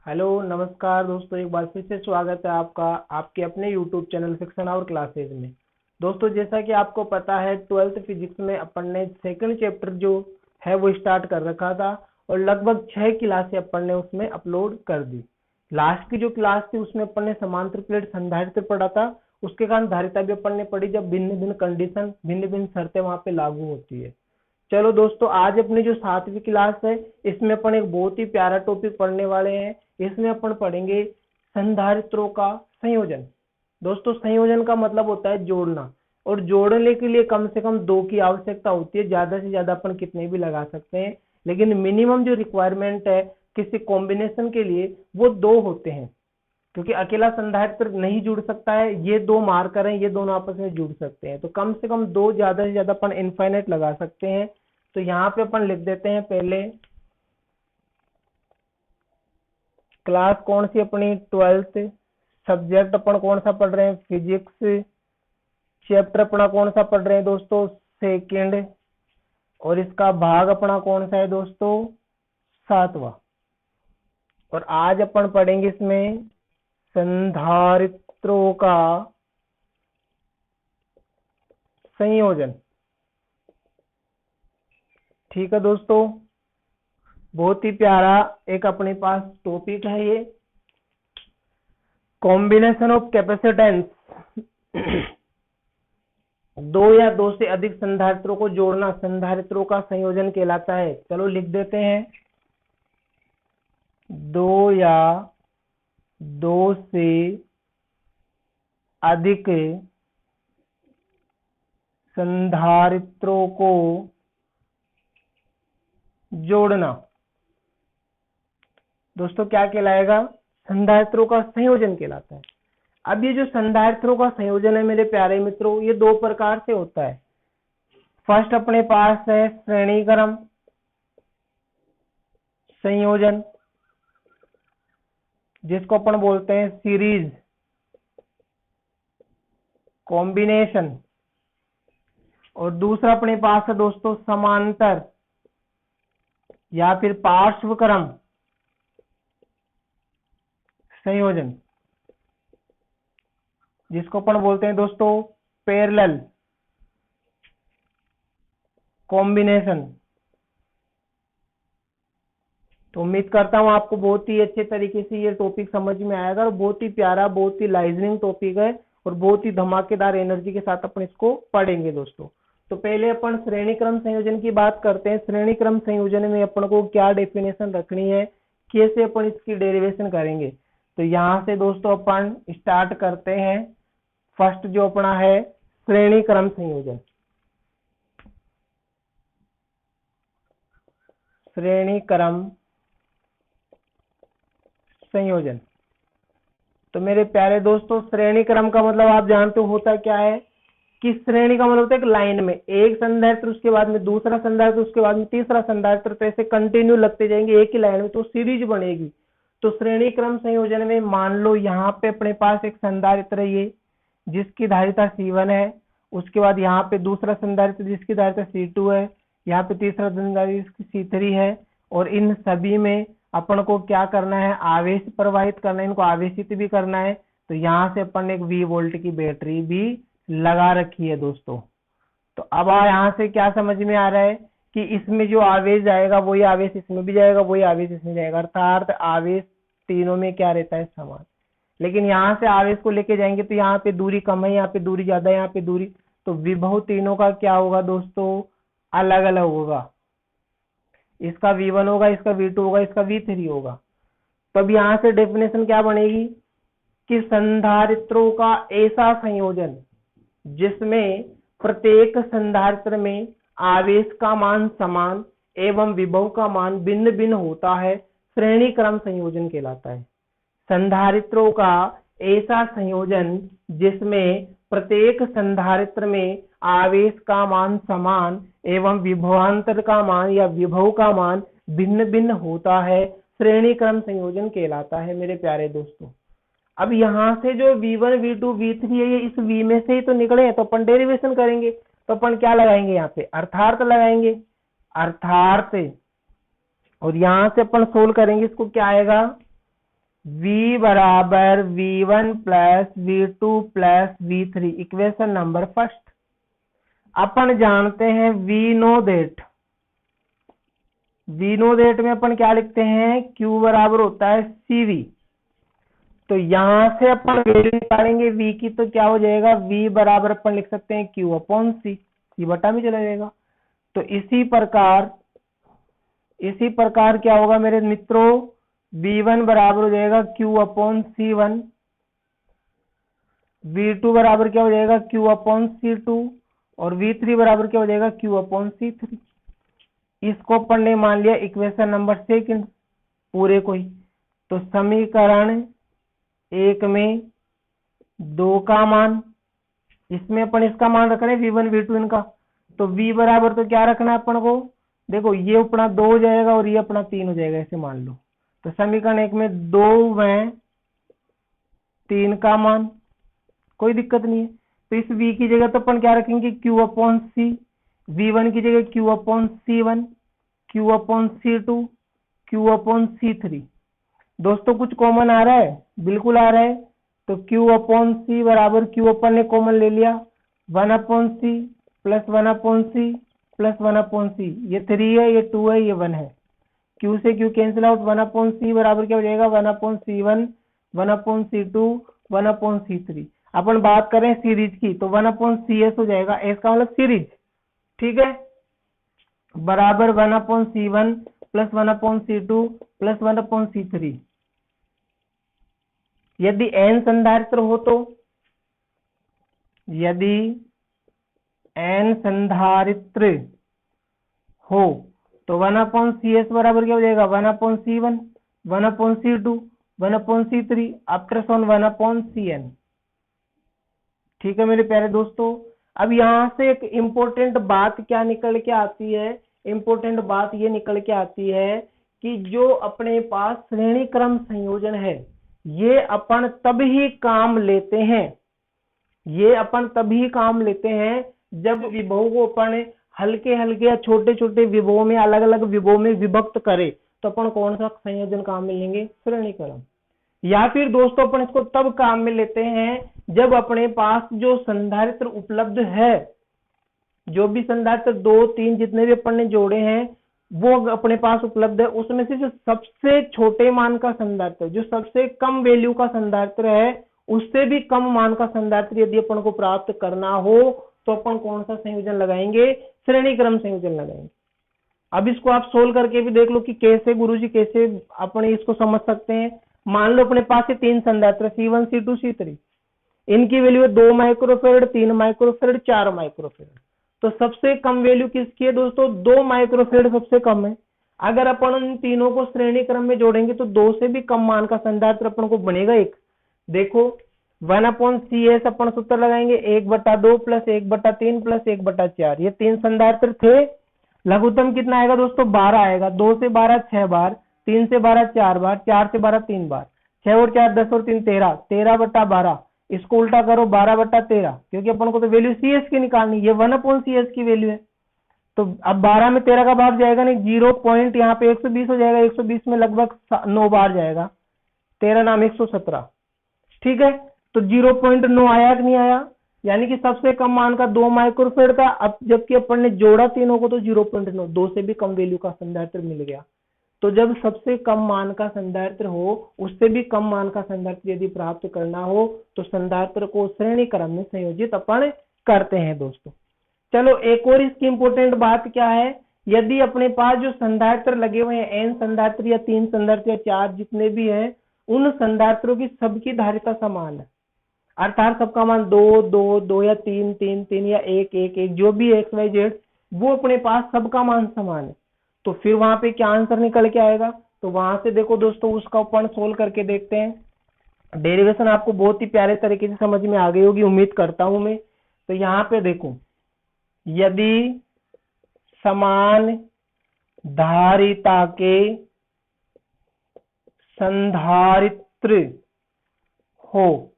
Hello नमस्कार दोस्तों, एक बार फिर से स्वागत है आपका आपके अपने YouTube channel fiction our classes में। दोस्तों, जैसा कि आपको पता है 12th फिजिक्स में अपन ने सेकंड चैप्टर जो है वो स्टार्ट कर रखा था और लगभग 6 क्लासें अपन ने उसमें अपलोड कर दी। लास्ट की जो क्लास थी उसमें अपन ने समांतर प्लेट संधारित्र पढ़ा था। उसके कारण धारिता भी अपन ने पढ़ी, जब भिन्न भिन्न कंडीशन भिन्न भिन्न शर्तें वहां पे लागू होती है। चलो दोस्तों, आज अपनी जो 7वीं क्लास है इसमें अपन एक बहुत ही प्यारा टॉपिक पढ़ने वाले हैं। इसमें अपन पढ़ेंगे संधारित्रों का संयोजन। दोस्तों, संयोजन का मतलब होता है जोड़ना, और जोड़ने के लिए कम से कम दो की आवश्यकता होती है। ज्यादा से ज्यादा अपन कितने भी लगा सकते हैं, लेकिन मिनिमम जो रिक्वायरमेंट है किसी कॉम्बिनेशन के लिए वो दो होते हैं, क्योंकि अकेला संधारित्र नहीं जुड़ सकता है। ये दो मार्कर हैं, ये दोनों आपस में जुड़ सकते हैं, तो कम से कम दो, ज्यादा से ज्यादा अपन इनफाइनाइट लगा सकते हैं। तो यहाँ पे अपन लिख देते हैं पहले क्लास कौन सी अपनी 12th, सब्जेक्ट अपन कौन सा पढ़ रहे हैं फिजिक्स, चैप्टर अपना कौन सा पढ़ रहे हैं दोस्तों सेकंड, और इसका भाग अपना कौन सा है दोस्तों 7वां। और आज अपन पढ़ेंगे इसमें संधारित्रों का संयोजन। ठीक है दोस्तों, बहुत ही प्यारा एक अपने पास टॉपिक है ये, कॉम्बिनेशन ऑफ कैपेसिटेंस। दो या दो से अधिक संधारित्रों को जोड़ना संधारित्रों का संयोजन कहलाता है। चलो लिख देते हैं, दो या दो से अधिक संधारित्रों को जोड़ना दोस्तों क्या कहलाएगा, संधारित्रों का संयोजन कहलाता है। अब ये जो संधारित्रों का संयोजन है मेरे प्यारे मित्रों, ये दो प्रकार से होता है। फर्स्ट अपने पास है श्रेणीक्रम संयोजन, जिसको अपन बोलते हैं सीरीज कॉम्बिनेशन, और दूसरा अपने पास है दोस्तों समांतर या फिर पार्श्वक्रम संयोजन, जिसको अपन बोलते हैं दोस्तों पैरेलल कॉम्बिनेशन। तो उम्मीद करता हूं आपको बहुत ही अच्छे तरीके से ये टॉपिक समझ में आएगा, और बहुत ही प्यारा, बहुत ही लाइजनिंग टॉपिक है, और बहुत ही धमाकेदार एनर्जी के साथ अपन इसको पढ़ेंगे दोस्तों। तो पहले अपन श्रेणी क्रम संयोजन की बात करते हैं। श्रेणी क्रम संयोजन में अपन को क्या डेफिनेशन रखनी है, कैसे अपन इसकी डेरिवेशन करेंगे। तो यहाँ से दोस्तों अपन स्टार्ट करते हैं। फर्स्ट जो अपना है श्रेणी क्रम संयोजन। श्रेणी क्रम संयोजन, तो मेरे प्यारे दोस्तों श्रेणी क्रम का मतलब आप जानते हो होता क्या है, कि श्रेणी का मतलब होता है एक लाइन में एक संधारित्र, उसके बाद में दूसरा संधारित्र, उसके बाद में तीसरा संधारित्र, तो ऐसे कंटिन्यू लगते जाएंगे एक ही लाइन में, तो सीरीज बनेगी। तो श्रेणी क्रम संयोजन में मान लो यहाँ पे अपने पास एक संधारित्र है ये, जिसकी धारिता C1 है, उसके बाद यहाँ पे दूसरा संधारित्र जिसकी धारिता C2 है, यहाँ पे तीसरा संधारित्र C3 है, और इन सभी में अपन को क्या करना है, आवेश प्रवाहित करना है, इनको आवेशित भी करना है। तो यहाँ से अपन ने एक V वोल्ट की बैटरी भी लगा रखी है दोस्तों। तो अब यहाँ से क्या समझ में आ रहा है कि इसमें जो आवेश जाएगा वही आवेश इसमें भी जाएगा, वही आवेश इसमें जाएगा, अर्थात आवेश तीनों में क्या रहता है समान। लेकिन यहाँ से आवेश को लेके जाएंगे तो यहाँ पे दूरी कम है, यहाँ पे दूरी ज्यादा है, यहाँ पे दूरी, तो विभव तीनों का क्या होगा दोस्तों अलग अलग होगा। इसका V1 होगा, इसका V2 होगा, इसका V3 होगा। तो अब यहाँ से डेफिनेशन क्या बनेगी कि संधारित्रों का ऐसा संयोजन जिसमें प्रत्येक संधारित्र में आवेश का मान समान एवं विभव का मान भिन्न भिन्न होता है, श्रेणी क्रम संयोजन कहलाता है। संधारित्रों का ऐसा संयोजन जिसमें प्रत्येक संधारित्र में आवेश का मान समान एवं विभवांतर का मान या विभव का मान भिन्न भिन्न होता है, श्रेणी क्रम संयोजन कहलाता है मेरे प्यारे दोस्तों। अब यहाँ से जो V1 V2 V3 है ये इस V में से ही तो निकले हैं, तो अपन डेरिवेशन करेंगे। तो अपन क्या लगाएंगे यहाँ पे अर्थार्थ लगाएंगे, अर्थार्थ, और यहाँ से अपन सोल्व करेंगे, इसको क्या आएगा V बराबर V1 plus V2 plus V3, equation number first. अपन जानते हैं वी नो देट में अपन क्या लिखते हैं, Q बराबर होता है CV। तो यहां से अपन वैल्यू निकालेंगे V की, तो क्या हो जाएगा, V बराबर अपन लिख सकते हैं Q अपॉन C, C बटा में चला जाएगा। तो इसी प्रकार क्या होगा मेरे मित्रों, V1 बराबर हो जाएगा Q अपॉन C1, V2 बराबर क्या हो जाएगा Q अपॉन C2, और V3 बराबर क्या हो जाएगा Q अपॉन C3। इसको अपन ने मान लिया इक्वेशन नंबर सेकंड पूरे को ही। तो समीकरण 1 में 2 का मान, इसमें अपन इसका मान रख रहे हैं V1 V2 इनका, तो V बराबर तो क्या रखना है अपन को, देखो ये अपना 2 हो जाएगा और ये अपना 3 हो जाएगा, ऐसे मान लो। तो समीकरण 1 में 2 में 3 का मान, कोई दिक्कत नहीं है। तो इस V की जगह तो अपन क्या रखेंगे Q अपॉन C, V1 की जगह Q upon C1, Q upon C2, Q upon C3। दोस्तों कुछ कॉमन आ रहा है, बिल्कुल आ रहा है। तो Q अपॉन C बराबर Q अपन ने कॉमन ले लिया, 1 upon C plus 1 upon C plus 1 upon C, ये 3 है, ये 2 है, ये 1 है। Q से Q cancel out, 1 upon C बराबर क्या हो जाएगा, 1 upon C1, 1 upon C2, 1 upon C3। अपन बात करें सीरीज की तो 1 अपॉन CS हो जाएगा, एस का मतलब सीरीज, ठीक है, बराबर 1 upon C1 plus 1 upon C2 plus 1 upon C3। यदि n संधारित्र हो तो, यदि n संधारित्र हो तो 1 अपॉन CS बराबर क्या हो जाएगा, 1 upon C1, 1 upon C2, 1 upon C3 after सॉन 1 अपॉन CN। ठीक है मेरे प्यारे दोस्तों। अब यहां से एक इंपॉर्टेंट बात क्या निकल के आती है, इंपॉर्टेंट बात ये निकल के आती है कि जो अपने पास श्रेणी क्रम संयोजन है, ये अपन तभी काम लेते हैं, ये अपन तभी काम लेते हैं जब विभव को अपन हल्के हल्के या छोटे छोटे विभव में, अलग अलग विभव में विभक्त करे, तो अपन कौन सा संयोजन काम में लेंगे, श्रेणी क्रम। या फिर दोस्तों अपन इसको तब काम में लेते हैं जब अपने पास जो संधारित्र उपलब्ध है, जो भी संधारित्र 2 3 जितने भी अपन ने जोड़े हैं वो अपने पास उपलब्ध है, उसमें से जो सबसे छोटे मान का संधारित्र, जो सबसे कम वैल्यू का संधारित्र है, उससे भी कम मान का संधारित्र यदि अपन को प्राप्त करना हो तो अपन कौन सा संयोजन लगाएंगे, श्रेणी क्रम संयोजन लगाएंगे। अब इसको आप सोल्व करके भी देख लो कि कैसे गुरुजी, कैसे अपन इसको समझ सकते हैं। मान लो अपने पास ये 3 संधारित्र C1 C2 C3, इनकी वैल्यू है 2 माइक्रोफेरेड, 3 माइक्रोफेरेड, 4 माइक्रोफेरेड। तो सबसे कम वैल्यू किसकी है दोस्तों, 2 माइक्रोफेरेड सबसे कम है। अगर अपन इन तीनों को श्रेणी क्रम में जोड़ेंगे तो 2 से भी कम मान का संधारित्र अपन को बनेगा एक। देखो 1 अपॉन CS अपन सूत्र लगाएंगे 1/2 प्लस 1/3 प्लस 1/4, ये 3 संधारित्र थे। लघुत्तम कितना आएगा दोस्तों, 12 आएगा। 2 से 12 6 बार, 3 से 12 4 बार, 4 से 12 3 बार, 6 और 4 10 और 3 13, 13/12। इसको उल्टा करो 12/13, क्योंकि अपन को तो वैल्यू CS की निकालनी, ये 1 अपॉन CS की वैल्यू है। तो अब 12 में 13 का भाग जाएगा नहीं, 0 पॉइंट यहाँ पे 120 हो जाएगा, 120 में लगभग 9 बार जाएगा, 13 नाम 117, ठीक है। तो 0.9 आया कि नहीं आया, यानी कि सबसे कम मान का 2 माइक्रोफेड का, अब जबकि अपन ने जोड़ा तीनों को तो 0.9, 2 से भी कम वैल्यू का संधारित्र मिल गया। तो जब सबसे कम मान का संधारित्र हो, उससे भी कम मान का संधारित्र यदि प्राप्त करना हो तो संधारित्र को श्रेणी क्रम में संयोजित अपन करते हैं दोस्तों। चलो एक और इसकी इंपॉर्टेंट बात क्या है, यदि अपने पास जो संधारित्र लगे हुए हैं, n संधारित्र या 3 संधारित्र या 4 जितने भी हैं, उन संधारित्रों की सबकी धारिता समान है, अर्थात सबका मान 2 2 2 या 3 3 3 या 1 1 1, जो भी XYZ, वो अपने पास सबका मान समान है। तो फिर वहां पे क्या आंसर निकल के आएगा, तो वहां से देखो दोस्तों उसका अपन सोल्व करके देखते हैं। डेरिवेशन आपको बहुत ही प्यारे तरीके से समझ में आ गई होगी, उम्मीद करता हूं मैं। तो यहाँ पे देखो, यदि समान धारिता के संधारित्र हो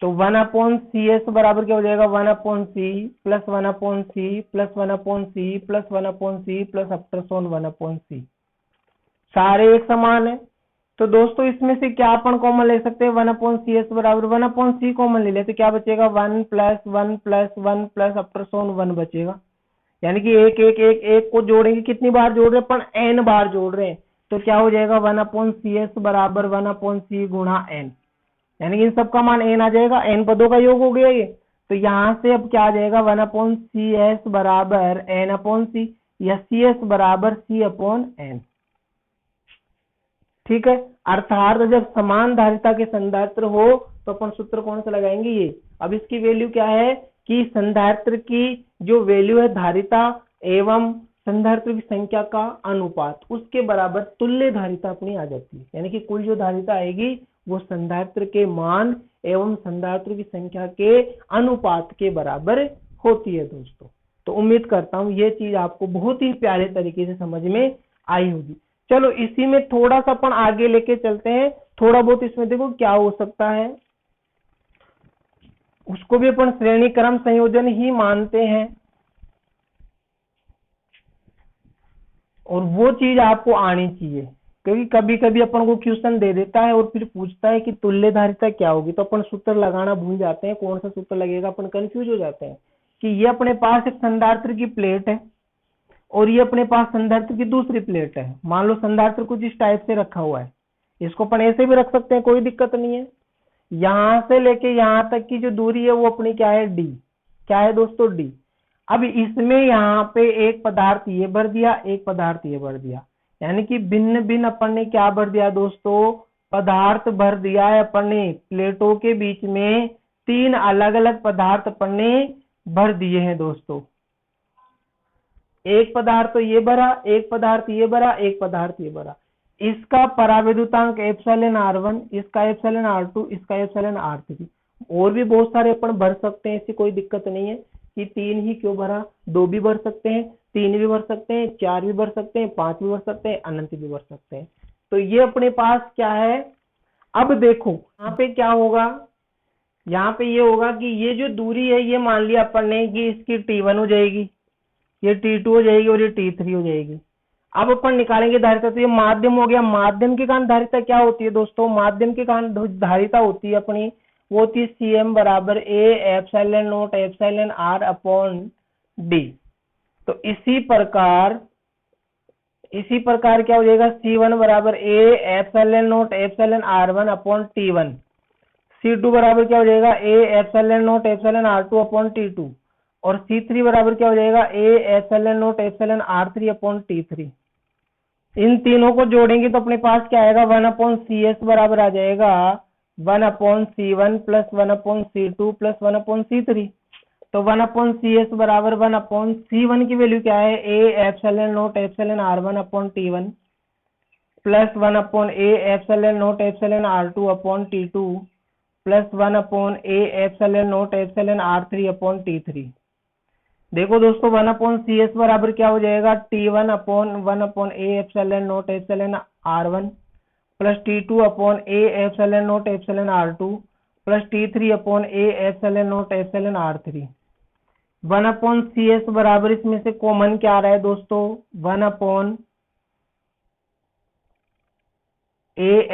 तो 1 अपॉन CS बराबर क्या हो जाएगा, 1 upon C plus 1 upon C plus 1 upon C plus 1 upon C plus आफ्टर सोन 1 अपॉन C। सारे एक समान है, तो दोस्तों इसमें से क्या अपन कॉमन ले सकते हैं, 1/CS बराबर 1/C कॉमन ले लेते, क्या बचेगा 1 प्लस 1 प्लस 1 प्लस अपर सोन 1 बचेगा। यानी कि एक एक एक एक को जोड़ेंगे, कितनी बार जोड़ रहे हैं अपन, n बार जोड़ रहे हैं, तो क्या हो जाएगा 1/CS बराबर 1/C गुणा n, यानी कि इन सबका मान n आ जाएगा, n पदों का योग हो गया ये। तो यहाँ से अब क्या आ जाएगा 1/CS बराबर n/C या CS बराबर C/n। ठीक है, अर्थात जब समान धारिता के संधारित्र हो तो अपन सूत्र कौन सा लगाएंगे, ये। अब इसकी वैल्यू क्या है कि संधारित्र की जो वैल्यू है धारिता एवं संधारित्र की संख्या का अनुपात, उसके बराबर तुल्य धारिता अपनी आ जाती है। यानी कि कुल जो धारिता आएगी वो संधारित्र के मान एवं संधारित्र की संख्या के अनुपात के बराबर होती है दोस्तों। तो उम्मीद करता हूं ये चीज आपको बहुत ही प्यारे तरीके से समझ में आई होगी। चलो इसी में थोड़ा सा अपन आगे लेके चलते हैं, थोड़ा बहुत इसमें देखो क्या हो सकता है, उसको भी अपन श्रेणी क्रम संयोजन ही मानते हैं। और वो चीज आपको आनी चाहिए, क्योंकि कभी कभी अपन को क्वेश्चन दे देता है और फिर पूछता है कि तुल्य धारिता क्या होगी, तो अपन सूत्र लगाना भूल जाते हैं, कौन सा सूत्र लगेगा अपन कंफ्यूज हो जाते हैं। कि ये अपने पास एक संधारित्र की प्लेट है और ये अपने पास संधारित्र की दूसरी प्लेट है। मान लो संधारित्र कुछ इस टाइप से रखा हुआ है, इसको अपन ऐसे भी रख सकते हैं, कोई दिक्कत नहीं है। यहां से लेके यहां तक की जो दूरी है वो अपनी क्या है, डी। क्या है दोस्तों, डी। अब इसमें यहाँ पे एक पदार्थ ये भर दिया, एक पदार्थ ये भर दिया, यानी कि भिन्न भिन्न अपन ने क्या भर दिया दोस्तों, पदार्थ भर दिया है अपन ने। प्लेटों के बीच में 3 अलग अलग पदार्थ अपन ने भर दिए हैं दोस्तों। एक पदार्थ तो ये भरा, एक पदार्थ ये भरा, एक पदार्थ ये भरा। इसका परावैद्युतांक एप्सिलॉन r1, इसका एप्सिलॉन r2, इसका एप्सिलॉन r3। और भी बहुत सारे अपन भर सकते हैं, ऐसी कोई दिक्कत नहीं है कि 3 ही क्यों भरा, 2 भी भर सकते हैं, 3 भी भर सकते हैं, 4 भी भर सकते हैं, 5 भी भर सकते हैं, अनंत भी भर सकते हैं। तो ये अपने पास क्या है। अब देखो यहाँ पे क्या होगा, यहाँ पे ये होगा कि ये जो दूरी है ये मान लिया अपन ने कि इसकी T1 हो जाएगी, ये T2 हो जाएगी और ये T3 हो जाएगी। अब अपन निकालेंगे धारिता, तो ये माध्यम हो गया। माध्यम के कारण धारिता क्या होती है दोस्तों, माध्यम के कारण धारिता होती है अपनी, वो होती है CM बराबर A epsilon not epsilon R upon D। तो इसी प्रकार क्या हो जाएगा, C1 बराबर A epsilon not epsilon R1 upon T1। C2 बराबर क्या हो जाएगा, A epsilon not epsilon R2 upon T2। और C3 बराबर क्या हो जाएगा, A epsilon not epsilon R3 upon T3। इन तीनों को जोड़ेंगे तो अपने पास क्या आएगा, 1/CS बराबर आ जाएगा 1/C1 plus 1/C2 plus 1/C3। तो 1/CS बराबर 1/C1 की वैल्यू क्या है, A epsilon not epsilon R1 upon T1 plus 1/A epsilon not epsilon R2 upon T2 plus 1/A epsilon not epsilon R3 upon T3। देखो दोस्तों 1/CS बराबर क्या हो जाएगा, T1 upon 1/A epsilon not epsilon R1 plus T2 upon A epsilon not epsilon R2 plus T3 upon A epsilon not epsilon R3। 1/CS बराबर इसमें से common क्या आ रहा है दोस्तों, 1/A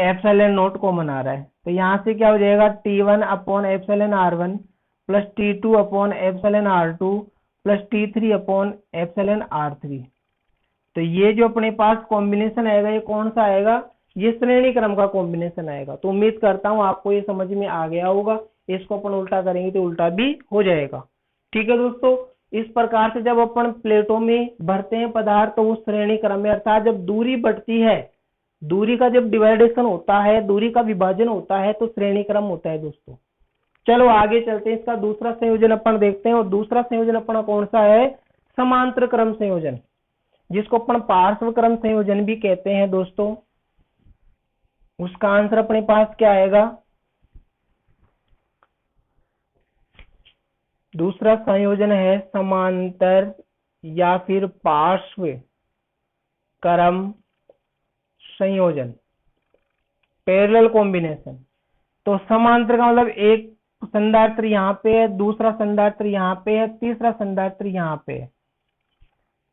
एप्सिलॉन नॉट कॉमन आ रहा है। तो यहाँ से क्या हो जाएगा, T1 upon epsilon R1 plus T2 upon epsilon R2 plus T3 upon epsilon R3। तो ये जो अपने पास कॉम्बिनेशन आएगा ये कौन सा आएगा, ये श्रेणी क्रम का कॉम्बिनेशन आएगा। तो उम्मीद करता हूं आपको ये समझ में आ गया होगा। इसको अपन उल्टा करेंगे तो उल्टा भी हो जाएगा। ठीक है दोस्तों, इस प्रकार से जब अपन प्लेटों में भरते हैं पदार्थ तो वो श्रेणी क्रम में, अर्थात जब दूरी बढ़ती है, दूरी का जब डिवाइडेशन होता है, दूरी का विभाजन होता है तो श्रेणी क्रम होता है दोस्तों। चलो आगे चलते हैं, इसका दूसरा संयोजन अपन देखते हैं। और दूसरा संयोजन अपना कौन सा है, समांतर क्रम संयोजन, जिसको अपन पार्श्व क्रम संयोजन भी कहते हैं दोस्तों। उसका आंसर अपने पास क्या आएगा, दूसरा संयोजन है समांतर या फिर पार्श्व क्रम संयोजन, पैरेलल कॉम्बिनेशन। तो समांतर का मतलब एक संधारित्र यहाँ पे है, दूसरा संधारित्र यहाँ पे है, तीसरा संधारित्र यहाँ पे है।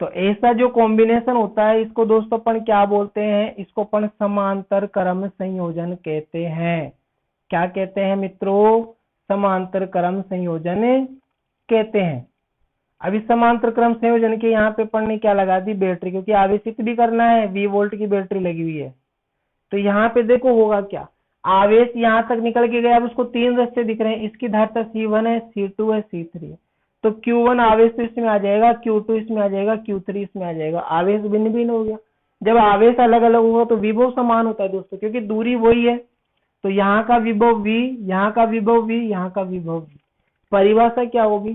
तो ऐसा जो कॉम्बिनेशन होता है इसको दोस्तों अपन क्या बोलते हैं, इसको अपन समांतर क्रम संयोजन कहते हैं। क्या कहते हैं मित्रों, समांतर क्रम संयोजन कहते हैं। अभी समांतर क्रम संयोजन के यहाँ पे अपन ने क्या लगा दी, बैटरी, क्योंकि आवेशित भी करना है, 20 वोल्ट की बैटरी लगी हुई है। तो यहाँ पे देखो होगा क्या, आवेश यहाँ तक निकल के गया, अब उसको 3 रास्ते दिख रहे हैं, इसकी धारिता C1 है, C2 है, C3 है। तो Q1 आवेश तो इसमें आ जाएगा, Q2 इसमें आ जाएगा, Q3 इसमें आ जाएगा, आवेश भिन्न भिन्न हो गया। जब आवेश अलग अलग होगा तो विभव समान होता है दोस्तों, क्योंकि दूरी वही है। तो यहाँ का विभव V, यहाँ का विभव V, यहाँ का विभव V। परिभाषा क्या होगी,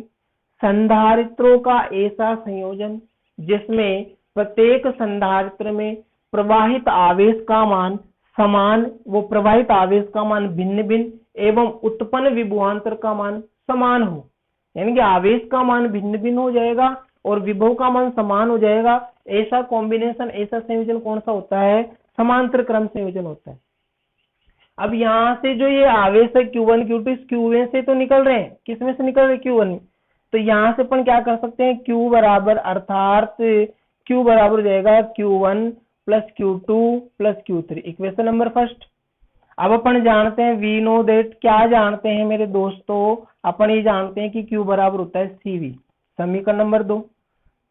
संधारित्रों का ऐसा संयोजन जिसमें प्रत्येक संधारित्र में प्रवाहित आवेश का मान समान, वो प्रवाहित आवेश का मान भिन्न भिन्न एवं उत्पन्न विभवांतर का मान समान हो। यानी कि आवेश का मान भिन्न भिन्न हो जाएगा और विभव का मान समान हो जाएगा। ऐसा कॉम्बिनेशन, ऐसा संयोजन कौन सा होता है, समांतर क्रम संयोजन होता है। अब यहाँ से जो ये आवेश है Q1 Q2, इस Q1 से तो निकल रहे हैं, किसमें से निकल रहे, Q1 में। तो यहाँ से अपन क्या कर सकते हैं, Q बराबर, अर्थात Q बराबर हो जाएगा Q1 plus Q2 plus Q3, equation number first. अब अपन जानते हैं वी नो दैट, क्या जानते हैं मेरे दोस्तों, अपन ये जानते हैं कि Q बराबर होता है CV, समीकरण नंबर 2।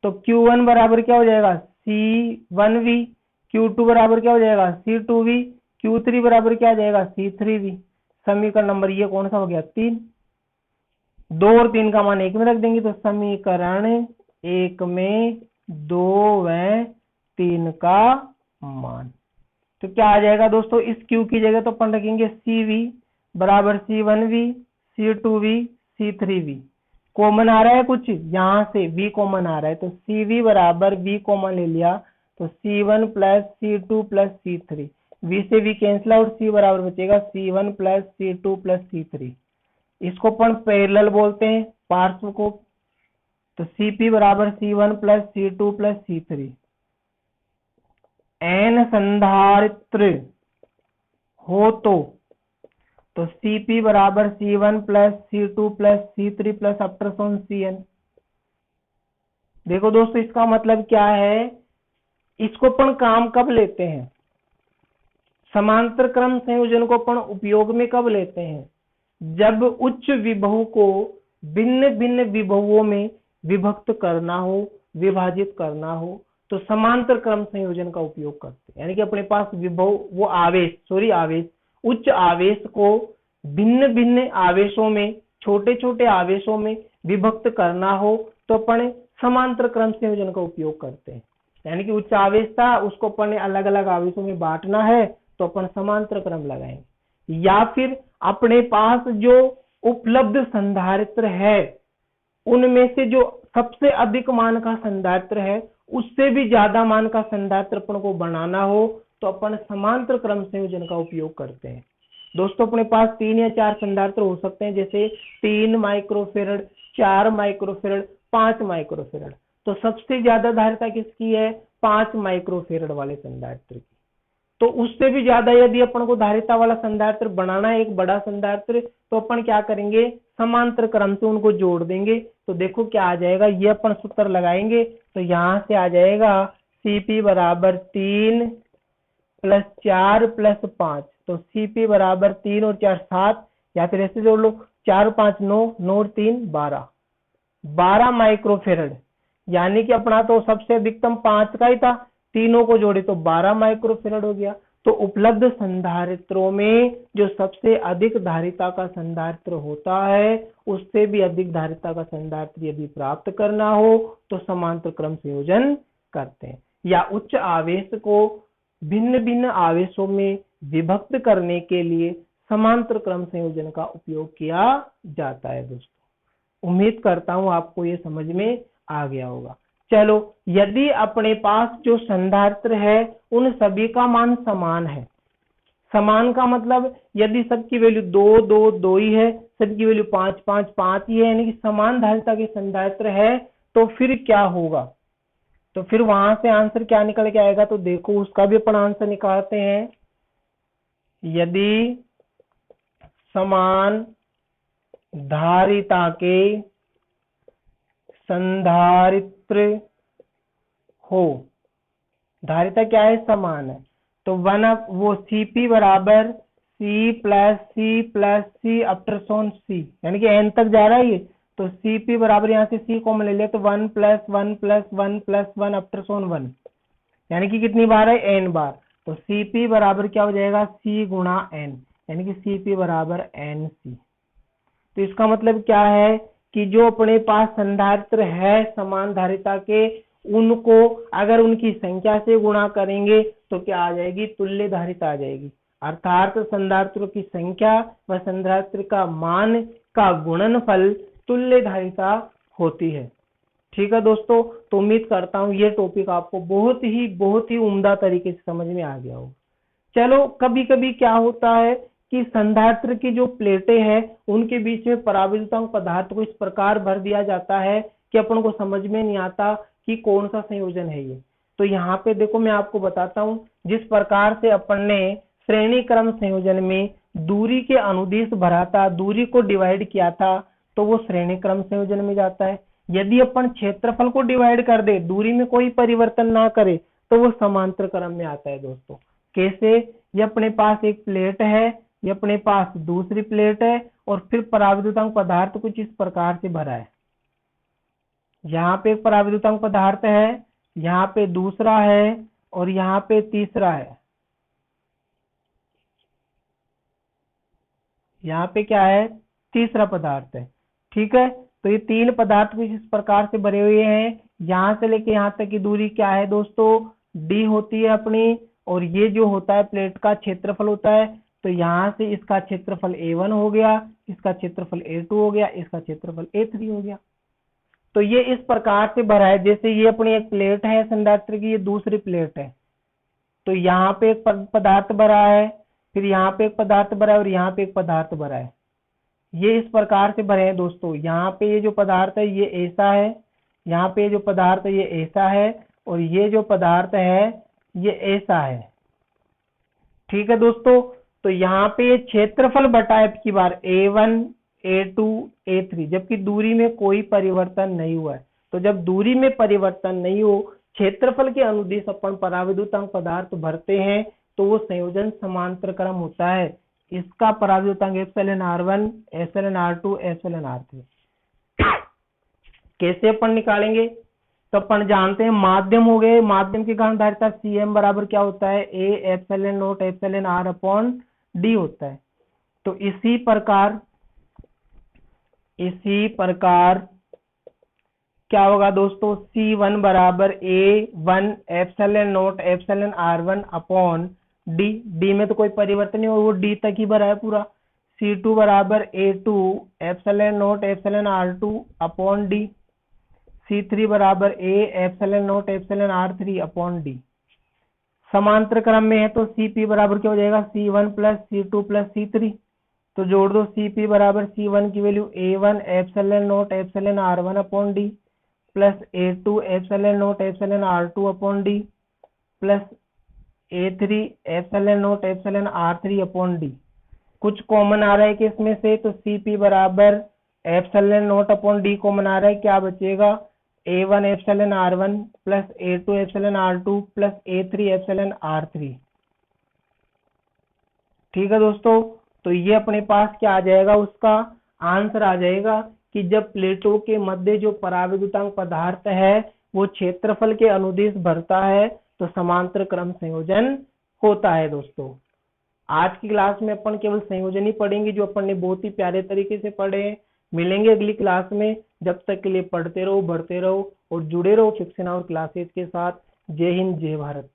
तो Q1 बराबर क्या हो जाएगा, C1V, Q2 बराबर क्या हो जाएगा, C2V, Q3 बराबर क्या आ जाएगा, C3V। समीकरण नंबर ये कौन सा हो गया, 3। 2 और 3 का मान 1 में रख देंगे, तो समीकरण 1 में 2 व 3 का मान। तो क्या आ जाएगा दोस्तों, इस Q की जगह तो अपन रखेंगे CV बराबर C1V, C2V, C3V। कॉमन आ रहा है कुछ, यहाँ से V कॉमन आ रहा है, तो CV बराबर V कॉमन ले लिया, तो C1 plus C2 plus C3, V से V कैंसिल आउट, C बराबर बचेगा C1 plus C2 plus C3। इसको अपन पैरेलल बोलते हैं, पार्श्व को। तो CP बराबर C1 plus C2 plus C3। n संधारित्र हो तो CP बराबर C1 plus C2 plus C3 plus अपटरसोन CN। देखो दोस्तों इसका मतलब क्या है, इसको अपन काम कब लेते हैं, समांतर क्रम संयोजन को अपन उपयोग में कब लेते हैं, जब उच्च विभव को भिन्न भिन्न विभवों में विभक्त करना हो, विभाजित करना हो, तो समांतर क्रम संयोजन का उपयोग करते हैं। यानी कि अपने पास विभव, वो आवेश उच्च आवेश को भिन्न भिन्न आवेशों में, छोटे छोटे आवेशों में विभक्त करना हो तो अपन समांतर क्रम संयोजन का उपयोग करते हैं। यानी कि उच्च आवेश था, उसको अपन ने अलग अलग आवेशों में बांटना है तो अपन समांतर क्रम लगाएंगे। या फिर अपने पास जो उपलब्ध संधारित्र है उनमें से जो सबसे अधिक मान का संधारित्र है उससे भी ज्यादा मान का संधारित्र अपन को बनाना हो तो अपन समांतर क्रम संयोजन का उपयोग करते हैं। दोस्तों अपने पास 3 या 4 संधारित्र हो सकते हैं, जैसे 3 माइक्रोफेरड, 4 माइक्रोफेरड, 5 माइक्रोफेरड। तो सबसे ज्यादा धारिता किसकी है, 5 माइक्रोफेरड वाले संधारित्र की। तो उससे भी ज्यादा यदि अपन को धारिता वाला संधारित्र बनाना है, एक बड़ा संधारित्र, तो अपन क्या करेंगे, समांतर क्रम से उनको जोड़ देंगे। तो देखो क्या आ जाएगा, ये अपन सूत्र लगाएंगे तो यहाँ से आ जाएगा CP बराबर 3 प्लस 4 प्लस 5। तो CP बराबर 3 और 4 7, या फिर ऐसे जोड़ लो, 4 5 9, 9 और 3 12 माइक्रोफेरड। यानी कि अपना तो सबसे अधिकतम 5 का ही था, तीनों को जोड़े तो 12 माइक्रोफेरड हो गया। तो उपलब्ध संधारित्रों में जो सबसे अधिक धारिता का संधारित्र होता है उससे भी अधिक धारिता का संधारित्र यदि प्राप्त करना हो तो समांतर क्रम संयोजन करते हैं। या उच्च आवेश को भिन्न भिन्न आवेशों में विभक्त करने के लिए समांतर क्रम संयोजन का उपयोग किया जाता है। दोस्तों उम्मीद करता हूं आपको ये समझ में आ गया होगा। चलो, यदि अपने पास जो संधारित्र है उन सभी का मान समान है, समान का मतलब यदि सबकी वैल्यू 2 2 2 ही है, सबकी वैल्यू 5 5 5 ही है, यानी कि समान धारिता के संधारित्र है, तो फिर क्या होगा, तो फिर वहां से आंसर क्या निकल के आएगा, तो देखो उसका भी अपन आंसर निकालते हैं। यदि समान धारिता के संधारित्र हो, धारिता क्या है, समान है, तो वो Cp बराबर C अपटरसोन C, यानी कि n तक जा रहा है ये, तो Cp बराबर यहाँ से C कॉमन ले लिया तो 1 + 1 + 1 + 1 अपटरसोन 1, यानी कि कितनी बार है, n बार, तो Cp बराबर क्या हो जाएगा, C गुणा n, यानी कि Cp बराबर Nc। तो इसका मतलब क्या है कि जो अपने पास संधारित्र है समान धारिता के, उनको अगर उनकी संख्या से गुणा करेंगे तो क्या आ जाएगी, तुल्य धारिता आ जाएगी, अर्थात संधारित्रों की संख्या व संधारित्र का मान का गुणनफल तुल्य धारिता होती है। ठीक है दोस्तों, तो उम्मीद करता हूँ ये टॉपिक आपको बहुत ही उम्दा तरीके से समझ में आ गया हो। चलो, कभी कभी क्या होता है कि संधारित्र की जो प्लेटें हैं उनके बीच में पराविद्युतांक पदार्थ को इस प्रकार भर दिया जाता है कि अपन को समझ में नहीं आता कि कौन सा संयोजन है ये। तो यहाँ पे देखो मैं आपको बताता हूँ, जिस प्रकार से अपन ने श्रेणी क्रम संयोजन में दूरी के अनुदिश भरा था, दूरी को डिवाइड किया था, तो वो श्रेणी क्रम संयोजन में जाता है। यदि अपन क्षेत्रफल को डिवाइड कर दे, दूरी में कोई परिवर्तन ना करे, तो वो समांतर क्रम में आता है दोस्तों। कैसे, ये अपने पास एक प्लेट है, ये अपने पास दूसरी प्लेट है, और फिर पराविद्युतांक पदार्थ कुछ इस प्रकार से भरा है। यहाँ पे एक पराविद्युतांक पदार्थ है, यहाँ पे दूसरा है, और यहाँ पे तीसरा है। यहाँ पे क्या है, तीसरा पदार्थ है। ठीक है, तो ये तीन पदार्थ कुछ इस प्रकार से भरे हुए हैं। यहाँ से लेके यहाँ तक की दूरी क्या है दोस्तों, d होती है अपनी, और ये जो होता है प्लेट का क्षेत्रफल होता है, तो यहाँ से इसका क्षेत्रफल A1 हो गया, इसका क्षेत्रफल A2 हो गया, इसका क्षेत्रफल A3 हो गया। तो ये इस प्रकार से भरा है, जैसे ये अपनी एक प्लेट है संधारित्र की, ये दूसरी प्लेट है, तो यहाँ पे एक पदार्थ भरा है, फिर यहाँ पे एक पदार्थ भरा है, और यहाँ पे एक पदार्थ भरा है। ये इस प्रकार से भरे हैं दोस्तों। यहाँ पे ये जो पदार्थ है ये ऐसा है, यहाँ पे जो पदार्थ है ये ऐसा है, और ये जो पदार्थ है ये ऐसा है। ठीक है दोस्तों, तो यहाँ पे ये क्षेत्रफल बटा है की बार A1 A2 A3, जबकि दूरी में कोई परिवर्तन नहीं हुआ है। तो जब दूरी में परिवर्तन नहीं हो, क्षेत्रफल के अनुदिश अपन पराविद्युतांक पदार्थ भरते हैं, तो वो संयोजन समांतर क्रम होता है। इसका पराविद्युतांक εr1 εr2 εr3 कैसे अपन निकालेंगे, तो अपन जानते हैं माध्यम हो गए, माध्यम की गहन धारिता Cm बराबर क्या होता है, A ε0 εr अपॉन d होता है। तो इसी प्रकार क्या होगा दोस्तों, C1 बराबर A1 ε0 εr1 अपॉन d में तो कोई परिवर्तन नहीं हो, वो d तक ही भरा है पूरा। C2 बराबर A2 ε0 εr2 upon d, C3 बराबर A ε0 εr3 अपॉन d। समांतर क्रम में है तो Cp बराबर क्या हो जाएगा, C1 + C2 + C3, तो जोड़ दो। Cp बराबर C1 की value A1 ε0 εr1 upon d plus A2 ε0 εr2 upon d plus A3 ε0 εr3 upon d। कुछ कॉमन आ रहा है कि इसमें से, तो Cp बराबर ε0 अपॉन d कॉमन आ रहा है, क्या बचेगा, A1 εr1 plus A2 εr2 plus A3 εr3। ठीक है दोस्तों, तो ये अपने पास क्या आ जाएगा, उसका आंसर आ जाएगा कि जब प्लेटों के मध्य जो पराविद्युतांक पदार्थ है वो क्षेत्रफल के अनुदिश भरता है तो समांतर क्रम संयोजन होता है। दोस्तों, आज की क्लास में अपन केवल संयोजन ही पढ़ेंगे, जो अपन ने बहुत ही प्यारे तरीके से पढ़े हैं। मिलेंगे अगली क्लास में, जब तक के लिए पढ़ते रहो, बढ़ते रहो और जुड़े रहो फिक्शन और क्लासेज के साथ। जय हिंद, जय भारत।